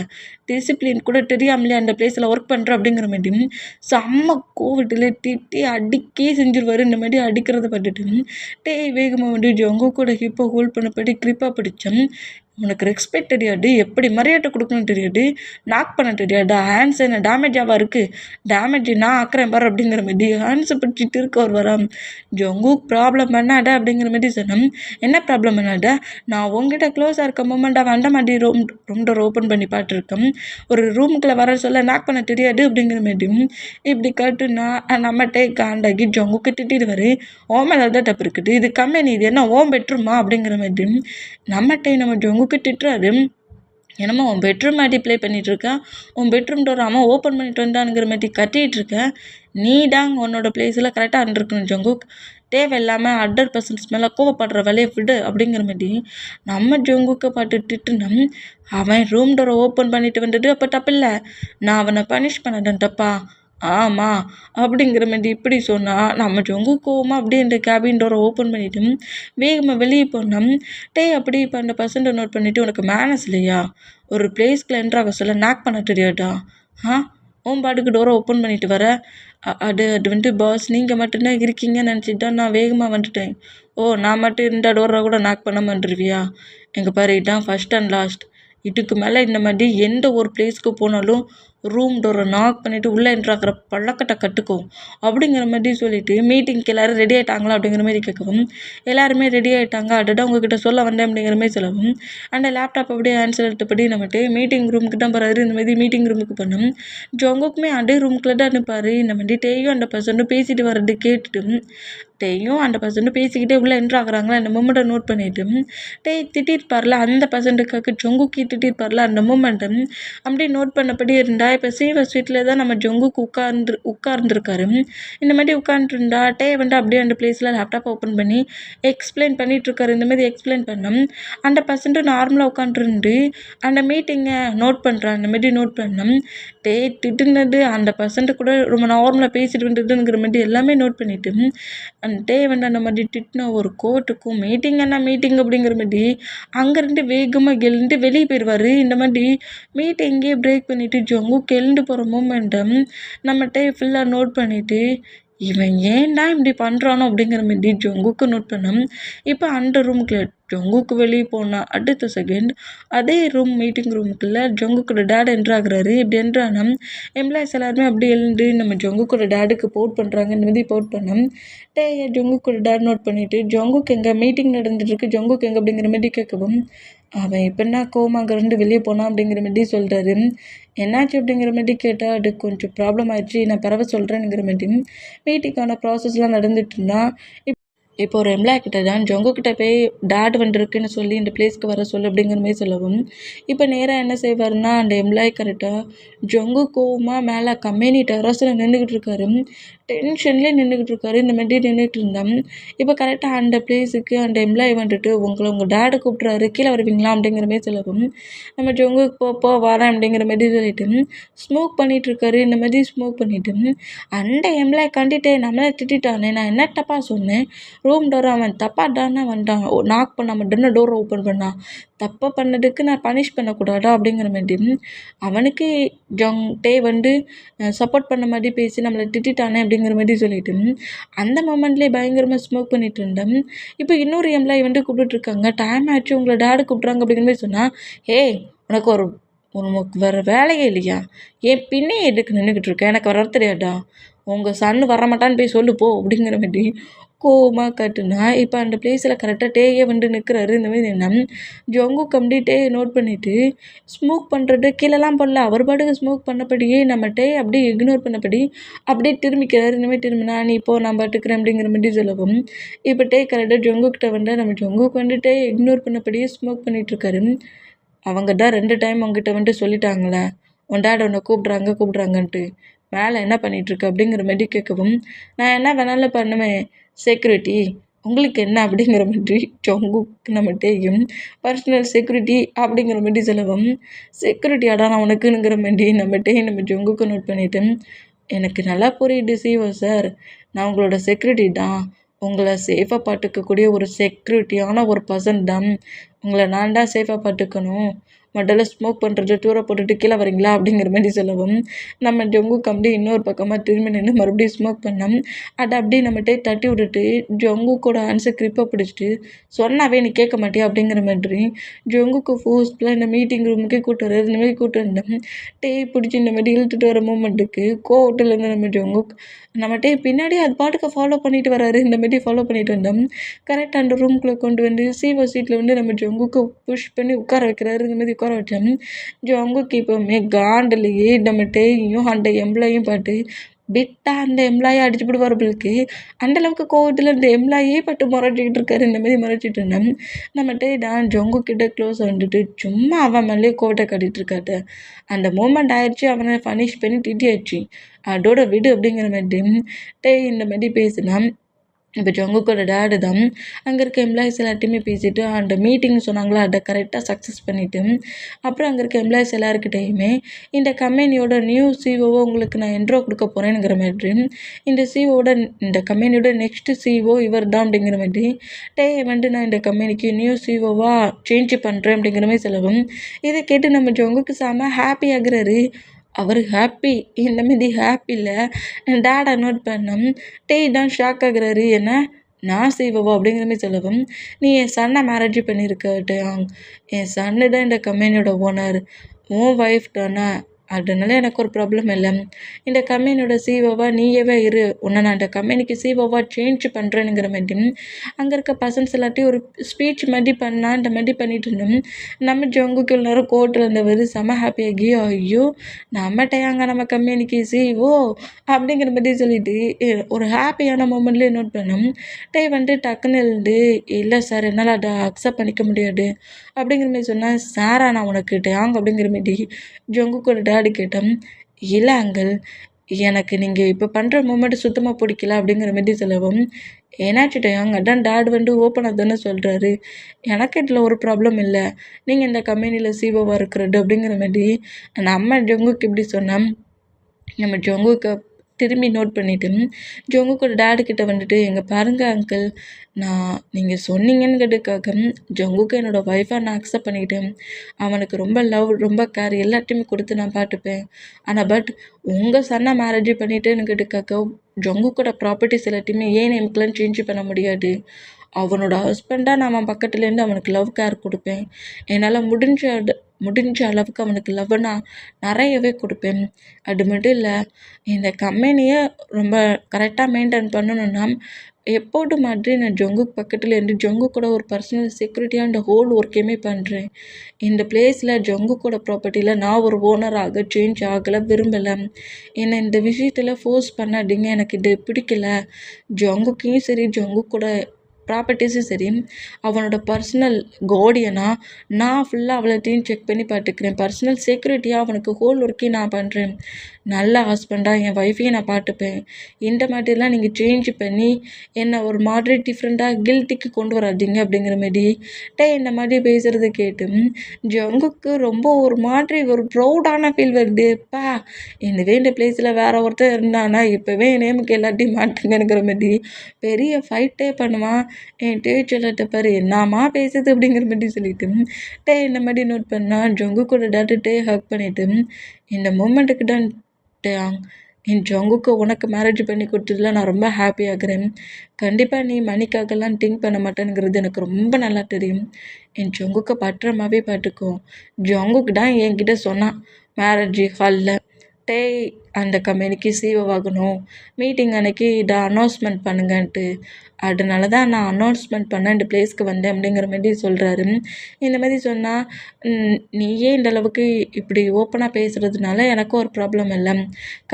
டிசிப்ளின் கூட தெரியாமலே அந்த பிளேஸில் ஒர்க் பண்ணுற அப்படிங்கிற மாதிரி செம்ம கோவிட்டில் திட்டி அடிக்கே செஞ்சிருவாரு. இந்த மாதிரி அடிக்கிறத பார்த்துட்டு வேகமாக வந்து ஜங்கு கூட ஹிப்பை ஹோல்ட் பண்ணபடி கிரிப்பாக பிடிச்சேன். உனக்கு ரெஸ்பெக்ட் தெரியாது, எப்படி மரியாதை கொடுக்கணும்னு தெரியாது, நாக் பண்ண தெரியாது, ஹேண்ட்ஸ் என்ன டேமேஜாக இருக்குது, டேமேஜ் நான் ஆக்குறேன் பாரு அப்படிங்கிற மாதிரி ஹேண்ட்ஸை பிடிச்சிட்டு இருக்க ஒரு வரான். ஜங்குக் ப்ராப்ளம் பண்ணாடா அப்படிங்கிற மாதிரி சொன்னேன். என்ன ப்ராப்ளம் பண்ணாடா? நான் உங்ககிட்ட க்ளோஸாக இருக்க மூமெண்ட் அவன் அந்த மாதிரி ரூம் டோர் ஓப்பன் பண்ணி பார்த்துருக்கேன். ஒரு ரூமுக்குள்ளே வர சொல்ல நாக் பண்ண தெரியாது அப்படிங்கிற மாதிரி இப்படி கட்டுனா நம்மகிட்டே காண்டாகி ஜங்குக்கு திட்டிடுவார். ஓ மேலே தான் தப்பு இருக்குது, இது கம்பெனி, இது என்ன ஓம் பெட்ரூமா அப்படிங்கிற மாதிரி நம்மகிட்டே நம்ம ஜங்குக்கு திட்டுறாரு. என்னமோ உன் பெட்ரூம் மாதிரி ப்ளே பண்ணிகிட்ருக்கேன், உன் பெட்ரூம் டோர் அவன் ஓப்பன் பண்ணிட்டு வந்தானுங்கிற மாதிரி கட்டிகிட்ருக்கேன். நீ தாங்க உன்னோட பிளேஸில் கரெக்டாக இருந்திருக்கணும் ஜங்குக். தேவையில்லாமல் 100% மேலே கோவப்படுற வேலையை விடு அப்படிங்கிற மாதிரி நம்ம ஜங்குக்கை பார்த்துட்டு அவன் ரூம் டோரை ஓப்பன் பண்ணிட்டு வந்துட்டு அப்போ தப்பில்லை, நான் அவனை பனிஷ் பண்ணதன் தப்பா? ஆமாம் அப்படிங்கிற மாதிரி இப்படி சொன்னால் நம்ம ஜங்கு கோவமாக அப்படியே இந்த கேபின் டோரை ஓப்பன் பண்ணிவிட்டு வேகமாக வெளியே போனோம். அப்படி இப்போ அந்த பர்சன்ட்டை நோட் பண்ணிவிட்டு உனக்கு மேனஸ் இல்லையா? ஒரு பிளேஸ்க்குள்ள என்ட்ராக சொல்ல நாக் பண்ண தெரியாதா? உன் பாட்டுக்கு டோரை ஓப்பன் பண்ணிட்டு வர. அது வந்துட்டு பாஸ் நீங்கள் மட்டும்தான் இருக்கீங்கன்னு நினச்சிட்டு தான் நான் வேகமாக வந்துட்டேன். ஓ, நான் மட்டும் இந்த டோரை கூட நாக் பண்ண மாட்டுருவியா? எங்கள் பாரு, இதான் ஃபஸ்ட் அண்ட் லாஸ்ட். இதுக்கு மேலே இந்த மாதிரி எந்த ஒரு பிளேஸ்க்கு போனாலும் ரூம் டோரை நாக் பண்ணிவிட்டு உள்ளே என்ட்ராகிற பழக்கத்தை கற்றுக்கோ அப்படிங்கிற மாதிரி சொல்லிவிட்டு மீட்டிங்க்கு எல்லோரும் ரெடி ஆகிட்டாங்களா அப்படிங்கிற மாதிரி கேட்கவும் எல்லாருமே ரெடி ஆகிட்டாங்க. அடடா உங்ககிட்ட சொல்ல வந்தேன் அப்படிங்கிற மாதிரி சொல்லவும் அந்த லேப்டாப் அப்படியே ஆன்சர் எடுத்தபடி நம்மகிட்ட மீட்டிங் ரூமுக்கு தான் போகிறாரு. இந்த மாதிரி மீட்டிங் ரூமுக்கு பண்ணோம். ஜங்குக்குமே அதே ரூமுக்குள்ள தான் அனுப்பார். இந்த மாதிரி டேயும் அந்த பர்சனும் பேசிட்டு வர்றது கேட்டுட்டு டேயும் அந்த பர்சன்ட்டு பேசிக்கிட்டே உள்ளே என்ட்ராகிறாங்களா அந்த மூமெண்ட்டை நோட் பண்ணிவிட்டு திட்டிருப்பார்ல அந்த பர்சன்ட்டுக்காக ஜங்குக்கி திட்டிருப்பார்ல அந்த மூமெண்ட்டை அப்படியே நோட் பண்ணபடி இருந்தா. இப்போ சீவ ஸ்வீட்டில் தான் நம்ம ஜங்குக்கு உட்கார்ந்துருக்காரு. இந்த மாதிரி உட்காந்துருந்தா வந்து அப்படியே அந்த பிளேஸில் லேப்டாப் ஓப்பன் பண்ணி எக்ஸ்பிளைன் பண்ணிகிட்ருக்காரு. இந்த மாதிரி எக்ஸ்பிளைன் பண்ணோம். அந்த பர்சன்ட்டு நார்மலாக உட்காந்துருந்து அந்த மீட்டிங்கை நோட் பண்ணுறான். அந்த மாதிரி நோட் பண்ணோம். திட்டுனது அந்த பர்சன்ட்டு கூட ரொம்ப நார்மலாக பேசிட்டு வந்துட்டுங்கிற மாதிரி எல்லாமே நோட் பண்ணிவிட்டு வந்து அந்த மாதிரி திட்டின ஒரு கோர்ட்டுக்கும் மீட்டிங் என்ன மீட்டிங் அப்படிங்கிற மாதிரி அங்கேருந்து வேகமாக எழுந்து வெளியே போயிடுவார். இந்த மாதிரி மீட்டிங்கே பிரேக் பண்ணிவிட்டு ஜங்குக்கு எழுந்து போகிற மூமெண்ட்டை நம்மகிட்ட ஃபுல்லாக நோட் பண்ணிவிட்டு இவன் ஏன்டா இப்படி பண்ணுறானோ அப்படிங்கிற மாதிரி ஜங்குக்கு நோட் பண்ணோம். இப்போ அந்த ரூமுக்குள்ள ஜங்குக்கு வெளியே போனால் அடுத்த செகண்ட் அதே ரூம் மீட்டிங் ரூமுக்குள்ளே ஜங்குக்கோட டேட் என்ட்ராகிறாரு. இப்படி என்ட்ரானா எம்ப்ளாயிஸ் எல்லாருமே அப்படி எழுந்து நம்ம ஜங்குக்கோட டேடுக்கு போட் பண்ணுறாங்க. இந்த மாதிரி போட் பண்ணோம். ஜங்குக்கோட டேட் நோட் பண்ணிவிட்டு ஜங்குக்கு எங்கே மீட்டிங் நடந்துட்டுருக்கு, ஜங்குக்கு எங்கே அப்படிங்கிற மாதிரி கேட்கவும் அவன் இப்போன்னா கோமாங்கிறந்து வெளியே போனான் அப்படிங்கிற மாதிரி சொல்கிறாரு. என்னாச்சு அப்படிங்கிற மாதிரி கேட்டால் அது கொஞ்சம் ப்ராப்ளம் ஆயிடுச்சு, நான் பரவ சொல்கிறேன்னுங்கிற மாதிரி மீட்டிங்கான ப்ராசஸ்லாம் நடந்துட்டு இருந்தா. இப்போ ஒரு எம்ப்ளாய் கிட்ட தான் ஜங்குக்கிட்ட போய் டேட் வந்துருக்குன்னு சொல்லி இந்த பிளேஸ்க்கு வர சொல்லு அப்படிங்கிற மாதிரி சொல்லவும் இப்போ நேராக என்ன செய்வாருன்னா அந்த எம்ப்ளாய் கரெக்டாக ஜங்கு கோவமாக மேலே கம்பெனி டெரஸில் நின்றுக்கிட்டு இருக்காரு. டென்ஷன்லேயே நின்றுக்கிட்டு இருக்காரு. இந்த மாதிரி நின்றுட்டு இருந்தேன். இப்போ கரெக்டாக அந்த பிளேஸுக்கு அந்த எம்ப்ளாய் வந்துட்டு உங்கள் டேடை கூப்பிட்றாரு, கீழே வருவீங்களா அப்படிங்கிற மாதிரி சொல்லவும் நம்ம ஜங்குக்கு போ வரேன் அப்படிங்கிற மாதிரி சொல்லிட்டு ஸ்மோக் பண்ணிகிட்ருக்காரு. இந்த மாதிரி ஸ்மோக் பண்ணிவிட்டு அந்த எம்ப்ளாய் கண்டிட்டு நம்மளை திட்டானே, நான் என்ன தப்பாக சொன்னேன்? ரூம் டோரை அவன் தப்பாக தானே வந்துட்டான், நாக் பண்ணாமல் தானே டோரை ஓப்பன் பண்ணான், தப்பாக பண்ணதுக்கு நான் பனிஷ் பண்ணக்கூடாதா அப்படிங்கிற மாதிரி அவனுக்கு வந்து சப்போர்ட் பண்ண மாதிரி பேசி நம்மளை திட்டானே அப்படிங்கிற மாதிரி சொல்லிட்டு அந்த மொமெண்ட்லேயே பயங்கரமாக ஸ்மோக் பண்ணிட்டு இருந்தேன். இப்போ இன்னொரு எம்ப்ளாயி வந்து கூப்பிட்டுருக்காங்க, டைம் ஆச்சு உங்களை டேடு கூப்பிட்றாங்க அப்படிங்கிற மாதிரி சொன்னால், உனக்கு உனக்கு வேறு வேலையே இல்லையா? என் பின்னே எதுக்கு நின்றுக்கிட்டு இருக்கேன், எனக்கு வர தெரியாதா? உங்கள் சன்னு வரமாட்டான்னு போய் சொல்லு போ அப்படிங்கிற மாதிரி கோவமாக கட்டுனா. இப்போ அந்த பிளேஸில் கரெக்டாக வந்து நிற்கிறாரு. இந்த மாதிரி என்ன ஜங்கு கம்ப்ளீட்டே நோட் பண்ணிவிட்டு ஸ்மோக் பண்ணுறது கீழெல்லாம் பண்ணல, அவர் பாட்டுக்கு ஸ்மோக் பண்ணபடியே நம்ம அப்படியே இக்னோர் பண்ணபடி அப்படியே திரும்பிக்கிறாரு. இந்த மாதிரி திரும்பினா நீ இப்போ நான் பாட்டுக்கிறேன் அப்படிங்கிற மாதிரி சொல்லவும் இப்போ கரெக்டாக ஜங்குக்கிட்ட வந்து நம்ம ஜங்குக்கு வந்துட்டு இக்னோர் பண்ணபடியே ஸ்மோக் பண்ணிகிட்ருக்காரு. அவங்க தான் 2 டைம் உங்ககிட்ட வந்துட்டு சொல்லிட்டாங்களே, உன் டேட் உன்னை கூப்பிட்றாங்கன்ட்டு மேலே என்ன பண்ணிகிட்ருக்கு அப்படிங்கிற மாதிரி கேட்கவும் நான் என்ன வேணாலும் பண்ணுவேன் செக்யூரிட்டி, உங்களுக்கு என்ன அப்படிங்கிற மாதிரி ஜங்குக்கு நம்மகிட்டையும் பர்சனல் செக்யூரிட்டி அப்படிங்கிற மாதிரி சொல்லவும் செக்யூரிட்டியாடா நான் உனக்குங்கிற மாதிரி நம்ம ஜங்குக்கு நோட் பண்ணிவிட்டேன். எனக்கு நல்லா புரியுது சிஓ சார். நான் உங்களோட செக்யூரிட்டி தான். உங்கள சேஃபா பார்த்துக்கக்கூடிய ஒரு செக்யூரிட்டியான ஒரு பர்சன் தான். உங்கள நான் தான் சேஃபா பார்த்துக்கணும். முதல்ல ஸ்மோக் பண்ணுறது தூர போட்டுட்டு கீழே வரீங்களா அப்படிங்கிற மாதிரி சொல்லவும், நம்ம ஜங்குக் அப்படியே இன்னொரு பக்கமாக திரும்பி நின்று மறுபடியும் ஸ்மோக் பண்ணோம். அதை அப்படியே நம்மகிட்டே தட்டி விட்டுட்டு ஜங்குக்கோட ஆன்சர் கிரிப்பை பிடிச்சிட்டு, சொன்னாவே நீ கேட்க மாட்டியா அப்படிங்கிற மாதிரி ஜங்குக்கு ஃபோர்ஸ்ஃபுல்லாக இந்த மீட்டிங் ரூமுக்கே கூட்டு வர்றாரு. இந்த மாதிரி கூட்டு வந்தோம். பிடிச்சி இந்த மாதிரி இழுத்துட்டு வர மூமெண்ட்டுக்கு கோவட்டிலேருந்து நம்ம ஜங்குக் நம்மகிட்டே பின்னாடி அது பாட்டுக்கு ஃபாலோ பண்ணிட்டு வராரு. இந்த மாதிரி ஃபாலோ பண்ணிட்டு வந்தோம். கரெக்டாக அந்த ரூம்குள்ளே கொண்டு வந்து சிஓ சீட்டில் வந்து நம்ம ஜங்குக்கு புஷ் பண்ணி உட்கார வைக்கிறாரு. இந்த மாதிரி உட்கார வச்சோம். ஜங்குக்கு இப்போவுமே காண்டிலேயே நம்மகிட்டையும் அந்த எம்ப்ளாயும் பாட்டு விட்டா அந்த எம்ப்ளாயை அடிச்சு போடுவார் பிள்ளைக்கு. அந்தளவுக்கு கோவத்தில் இந்த எம்ப்ளாயே பட்டு முறைச்சிக்கிட்டு இருக்காரு. இந்த மாதிரி முறைச்சிட்டு இருந்தோம். நம்மகிட்ட நான் ஜங்கு கிட்ட க்ளோஸ் வந்துட்டு சும்மா அவன் மேலேயே கோவத்தை காட்டிகிட்டு இருக்காட்டு. அந்த மூமெண்ட் ஆயிடுச்சு. அவனை ஃபனிஷ் பண்ணி திட்டியாச்சு. அதோட விடு அப்படிங்கிற மாதிரி இந்த மாதிரி பேசினான். இப்போ ஜங்குக்கோட டேடு தான் அங்கே இருக்க எம்ப்ளாயிஸ் எல்லாத்தையுமே பேசிவிட்டு அந்த மீட்டிங் சொன்னாங்களோ அதை கரெக்டாக சக்ஸஸ் பண்ணிவிட்டு அப்புறம் அங்கே இருக்க எம்ப்ளாயிஸ் எல்லாருக்கிட்டையுமே இந்த கம்பெனியோட நியூ சிஓவை உங்களுக்கு நான் என்ட்ரோ கொடுக்க போகிறேனுங்கிற மாதிரி இந்த கம்பெனியோட நெக்ஸ்ட்டு சிஓ இவர் தான் அப்படிங்கிற மாதிரி வந்து நான் இந்த கம்பெனிக்கு நியூ சிஓவாக சேஞ்ச் பண்ணுறேன் அப்படிங்கிற மாதிரி சொல்லவும் இதை கேட்டு நம்ம ஜங்குக்கு செம ஹாப்பி ஆகுறாரு. அவர் ஹாப்பி. இந்த மாரி ஹாப்பியில் டேடை நோட் பண்ணோம். தான் ஷாக் ஆகுறாரு. என்ன நான் செய்வவா அப்படிங்கிற மாதிரி சொல்லவும், நீ என் சன்னை மேரேஜ் பண்ணியிருக்க டேயாங். என் சன்னு தான் இந்த கம்பெனியோட ஓனர். உன் ஒய்ஃப் தானே. அதனால எனக்கு ஒரு ப்ராப்ளம் இல்லை. இந்த கம்பெனியோட சிஓவாக நீயவே இரு. உன்னை நான் இந்த கம்பெனிக்கு சிஓவாக சேஞ்ச் பண்ணுறேனுங்கிற மாதிரி அங்கே இருக்க பர்சன்ஸ் எல்லாத்தையும் ஒரு ஸ்பீச் மாதிரி பண்ணால் இந்த மாதிரி பண்ணிட்டு இருந்தோம். நம்ம ஜங்குக்கு எல்லாரும் கோர்ட்டில் இருந்தவர் செம ஹாப்பியாகி ஐயோ நம்மகிட்டையாங்க நம்ம கம்பெனிக்கு சிஓ அப்படிங்கிற மாதிரி சொல்லிட்டு ஒரு ஹாப்பியான மூமெண்ட்லேயே நோட் பண்ணோம். வந்துட்டு டக்குன்னு இருந்து இல்லை சார் என்னால் அதை அக்செப்ட் பண்ணிக்க முடியாது அப்படிங்கிற மாதிரி சொன்னேன். சாரா நான் உனக்கு டேயாங் அப்படிங்கிற மாதிரி ஜங்குக்கோட டேடி கேட்டேன். இல்லை அங்கிள் எனக்கு நீங்கள் இப்போ பண்ணுற மூமெண்ட் சுத்தமாக பிடிக்கல அப்படிங்கிற மாதிரி சொல்லவும் ஏன்னாச்சு டேயாங் அதான் டேட் வந்து ஓப்பனாக தானே சொல்கிறாரு. எனக்கு இதில் ஒரு ப்ராப்ளம் இல்லை. நீங்கள் இந்த கம்பெனியில் சிஓவாக இருக்கிறது அப்படிங்கிற மாதிரி நம்ம ஜங்குக்கு இப்படி சொன்னேன். நம்ம ஜங்குக்கு திரும்பி நோட் பண்ணிவிட்டு ஜங்குக்கோட டேடுக்கிட்ட வந்துட்டு எங்கள் பாருங்கள் அங்கிள் நான் நீங்கள் சொன்னீங்கன்னுக்கிறதுக்காக ஜங்குக்கு என்னோடய ஒய்ஃபாக நான் அக்செப்ட் பண்ணிக்கிட்டேன். அவனுக்கு ரொம்ப லவ் ரொம்ப கேர் எல்லாத்தையுமே கொடுத்து நான் பார்த்துப்பேன். ஆனால் பட் உங்கள் சன்னை மேரேஜ் பண்ணிவிட்டுன்னுக்கிறதுக்காக ஜங்குக்கோட ப்ராப்பர்ட்டிஸ் எல்லாத்தையுமே ஏன் நேமுக்கெலாம் சேஞ்ச் பண்ண முடியாது. அவனோட ஹஸ்பண்டாக நான் அவன் பக்கத்துலேருந்து அவனுக்கு லவ் கேர் கொடுப்பேன். என்னால் முடிஞ்ச அளவுக்கு அவனுக்கு லவ் நான் நிறையவே கொடுப்பேன். அது மட்டும் இல்லை இந்த கம்பெனியை ரொம்ப கரெக்டாக மெயின்டைன் பண்ணணுன்னா எப்போது மாதிரி நான் ஜங்குக் பக்கத்தில் இருந்து ஜங்குக்கோட ஒரு பர்சனல் செக்யூரிட்டியாக இந்த ஹோல் ஒர்க்கையுமே பண்ணுறேன். இந்த பிளேஸில் ஜங்குக்கோட ப்ராப்பர்ட்டியில் நான் ஒரு ஓனராக சேஞ்ச் ஆகலை விரும்பலை. என்னை இந்த விஷயத்தில் ஃபோர்ஸ் பண்ணாதீங்க. எனக்கு இது பிடிக்கல. ஜங்குக்கையும் சரி ஜங்குக்கோட ப்ராப்பர்ட்டிஸும் சரி அவனோட பர்சனல் கார்டியனாக நான் ஃபுல்லாக அவ்வளோத்தையும் செக் பண்ணி பார்த்துக்கிறேன். பர்சனல் செக்யூரிட்டியாக அவனுக்கு ஹோல் ஒர்க்கையும் நான் பண்ணுறேன். நல்ல ஹஸ்பண்டாக என் ஒய்ஃபையும் நான் பார்த்துப்பேன். இந்த மாதிரிலாம் நீங்கள் சேஞ்ச் பண்ணி என்னை ஒரு மாதிரி டிஃப்ரெண்ட்டாக கில்ட்டிக்கு கொண்டு வராதீங்க அப்படிங்கிற மாதிரி இந்த மாதிரி பேசுகிறத கேட்டு ஜங்குக்கு ரொம்ப ஒரு மாதிரி ஒரு ப்ரௌடான ஃபீல் வருதுப்பா. இந்த பிளேஸில் வேறு ஒருத்தர் இருந்தானா இப்போவே என் நேமுக்கு எல்லாத்தையும் மாட்டுங்கங்கிற மாதிரி பெரிய ஃபைட்டே பண்ணுவான். என் சொல்லட்ட பாரு என்னம்மா பேசுது அப்படிங்கிற மாதிரி சொல்லிட்டு இந்த மாதிரி நோட் பண்ணால் ஜங்குக்கோட டேட்டு ஹக் பண்ணிவிட்டு இந்த மூமெண்ட்டுக்கு தான் என் ஜங்குக்கு உனக்கு மேரேஜ் பண்ணி கொடுத்ததில் நான் ரொம்ப ஹாப்பி ஆகுறேன். கண்டிப்பாக நீ மணிக்காகலாம் திங்க் பண்ண மாட்டேங்கிறது எனக்கு ரொம்ப நல்லா தெரியும். என் ஜங்குக்கு பத்திரமாவே பார்த்துக்கோ. ஜங்குக்கு தான் என்கிட்ட சொன்னான் மேரேஜ் ஹாலில் அந்த கம்பெனிக்கு சிஓ ஆகணும். மீட்டிங் அன்னைக்கு இதை அனௌன்ஸ்மெண்ட் பண்ணுங்கன்ட்டு. அதனால தான் நான் அனௌன்ஸ்மெண்ட் பண்ண இந்த பிளேஸ்க்கு வந்தேன் அப்படிங்கிற மாதிரி சொல்கிறாரு. இந்த மாதிரி சொன்னால் நீயே இந்த அளவுக்கு இப்படி ஓப்பனாக பேசுகிறதுனால எனக்கும் ஒரு ப்ராப்ளம் இல்லை.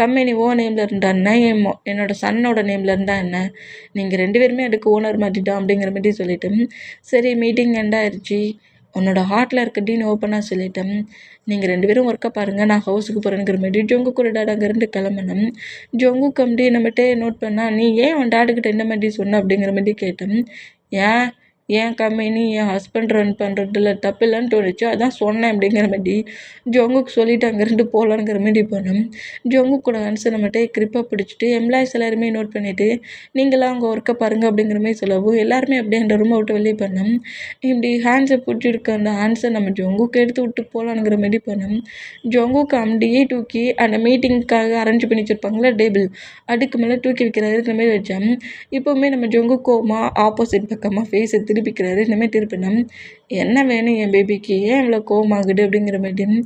கம்பெனி நேமில் இருந்தான்னா என்னோடய சன்னோட நேமில் இருந்தால் என்ன. நீங்கள் 2 பேருமே அதுக்கு ஓனர் மாட்டிட்டோம் அப்படிங்கிற மாதிரி சொல்லிவிட்டு சரி மீட்டிங் எண்ட் ஆயிடுச்சு. உன்னோட ஹார்ட்டில் இருக்கட்டின்னு ஓப்பனாக சொல்லிட்டேன். நீங்கள் 2 பேரும் ஒர்க்கை பாருங்கள். நான் ஹவுஸுக்கு போகிறேங்கிற மாதிரி ஜொங்கு கூட டேட் அங்கேருந்து கிளம்பணும். ஜொங்கு கம்பி நம்மகிட்டே நோட் பண்ணால் நீ ஏன் உன் டேடுக்கிட்ட என்ன மாதிரி சொன்ன அப்படிங்கிற மாதிரி கேட்டேன். ஏன் என் கம்பெனி என் ஹஸ்பண்ட் ரன் பண்ணுறதுல தப்பு இல்லைன்னு தோணுச்சு, அதான் சொன்னேன் அப்படிங்கிற மாதிரி ஜோங்குக்கு சொல்லிட்டு அங்கேருந்து போகலாங்கிற மாதிரி போனோம். ஜோங்கு கூட ஹான்ஸை நம்மகிட்ட கிரிப்பாக பிடிச்சிட்டு எம்ப்ளாயிஸ் எல்லாருமே நோட் பண்ணிவிட்டு நீங்களாம் அங்கே ஒர்க்கை பாருங்கள் அப்படிங்கிற மாதிரி சொல்லவும் எல்லாருமே அப்படியே அந்த ரூமை விட்டு வெளியே பண்ணோம். இப்படி ஹேண்ட்ஸை பிடிச்சிருக்க அந்த ஹேண்ட்ஸை நம்ம ஜோங்குக்கு எடுத்து விட்டு போகலாங்கிற மாதிரி பண்ணோம். ஜோங்குக்கு அப்படியே தூக்கி அந்த மீட்டிங்க்காக அரேஞ்ச் பண்ணி வச்சுருப்பாங்களா டேபிள், அதுக்கு மேலே தூக்கி வைக்கிறாரு. இந்த மாதிரி வச்சோம். இப்போவுமே நம்ம ஜோங்கு கோமா ஆப்போசிட் பக்கமாக ஃபேஸை திருப்பிக்கிறாரு. இந்தமாதிரி திருப்பினோம். என்ன வேணும் என் பேபிக்கு, ஏன் இவ்வளோ கோவமாகுது அப்படிங்கிற மாதிரி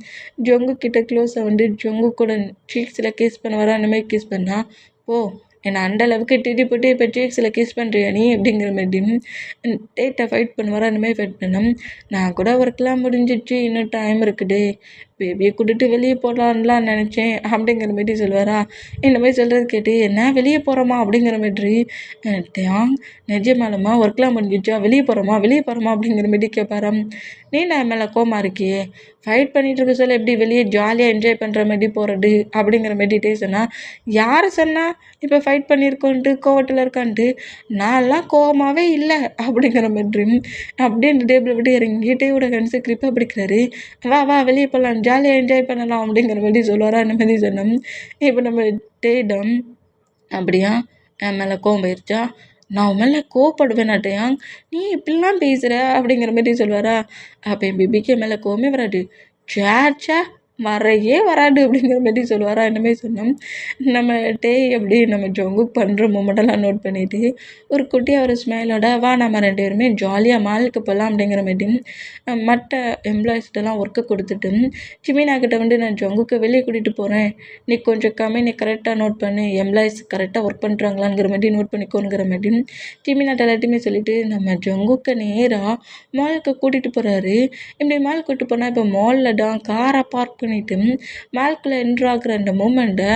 ஜொங்கு கிட்ட க்ளோஸாக வந்து ஜொங்கு கூட சீக்ஸில் கிஸ் பண்ண வரா. அந்த மாதிரி கிஸ் பண்ணா, ஓ என்னை அந்த அளவுக்கு திட்டி போட்டு இப்போ சீக்ஸில் கிஸ் பண்ணுறியா நீ அப்படிங்கிற மாதிரி டேட்டை ஃபைட் பண்ண வர. அந்த மாதிரி ஃபைட் பண்ணோம். நான் கூட ஒர்க்லாம் முடிஞ்சிச்சு, இன்னும் டைம் இருக்குது, பேபியை கூட்டிட்டு வெளியே போகலான்லாம் நினச்சேன் அப்படிங்கிற மாதிரி சொல்லுவாரா. இந்த மாதிரி சொல்கிறது கேட்டு என்ன வெளியே போகிறோமா அப்படிங்கிற மாதிரி தியாங் நிஜமாலமா ஒர்க்லாம் முடிஞ்சிச்சா, வெளியே போகிறோமா அப்படிங்கிற மாதிரி கேட்பாராம். நீ நான் மேலே கோமா இருக்கியே, ஃபைட் பண்ணிகிட்டு இருக்க சொல்ல எப்படி வெளியே ஜாலியாக என்ஜாய் பண்ணுற மாதிரி போகிறது அப்படிங்கிற மாதிரி சொன்னால், யார் சொன்னால் இப்போ ஃபைட் பண்ணியிருக்கோன்ட்டு கோவத்தில் இருக்கான்ட்டு, நான்லாம் கோவமாகவே இல்லை அப்படிங்கிற மாதிரி அப்படியே அந்த டேபிளை விட்டு இறங்கிட்டே விட கன்ஸு கிரிப்பாக பிடிக்கிறாரு. வா வா வெளியே போகலாம், ஜாலியாக என்ஜாய் பண்ணலாம் அப்படிங்கிற மாதிரி சொல்லுவாரா. அந்த மாதிரி சொன்னோம். இப்போ நம்ம டேடம் அப்படியா என் மேலே கோவம் போயிடுச்சா, நான் உன் மேலே கோவப்படுவேன் டேயாங், நீ இப்படிலாம் பேசுகிற அப்படிங்கிற மாதிரி சொல்லுவாரா. அப்போ என் பேபிக்கு என் மேலே கோவமே வராது, சேச்சா வரையே வராது அப்படிங்கிற மாதிரி சொல்லுவாரா. இந்த மாதிரி சொன்னோம். நம்ம அப்படி நம்ம ஜொங்குக் பண்ணுற மூமெண்டெல்லாம் நோட் பண்ணிவிட்டு ஒரு குட்டியாக ஒரு ஸ்மைலோட வா நம்ம 2 பேருமே ஜாலியாக மாலுக்கு போகலாம் அப்படிங்கிற மாதிரி மற்ற எம்ப்ளாயிஸ்கிட்டலாம் ஒர்க்கு கொடுத்துட்டு ஜிமினா கிட்ட வந்து நான் ஜொங்குக்கு வெளியே கூட்டிகிட்டு போகிறேன், நீ கொஞ்சம் கம்பெனி கரெக்டாக நோட் பண்ணு, எம்ப்ளாயிஸ் கரெக்டாக ஒர்க் பண்ணுறாங்களாங்கிற மாதிரி நோட் பண்ணிக்கோங்கிற மாதிரி ஜிமினாட்ட எல்லாத்தையுமே சொல்லிவிட்டு நம்ம ஜொங்குக்கு நேராக மாலுக்கு கூட்டிகிட்டு போகிறாரு. இப்படி மால் கூட்டிட்டு போனால் இப்போ மாலில் தான் காரை பார்க் பண்ணிவிட்டு மால்குள்ளே என்ட்ரு ஆகுற அந்த மூமெண்ட்டை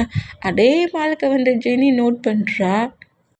அதே மாலுக்கு வந்து ஜெனி நோட் பண்ணுறா.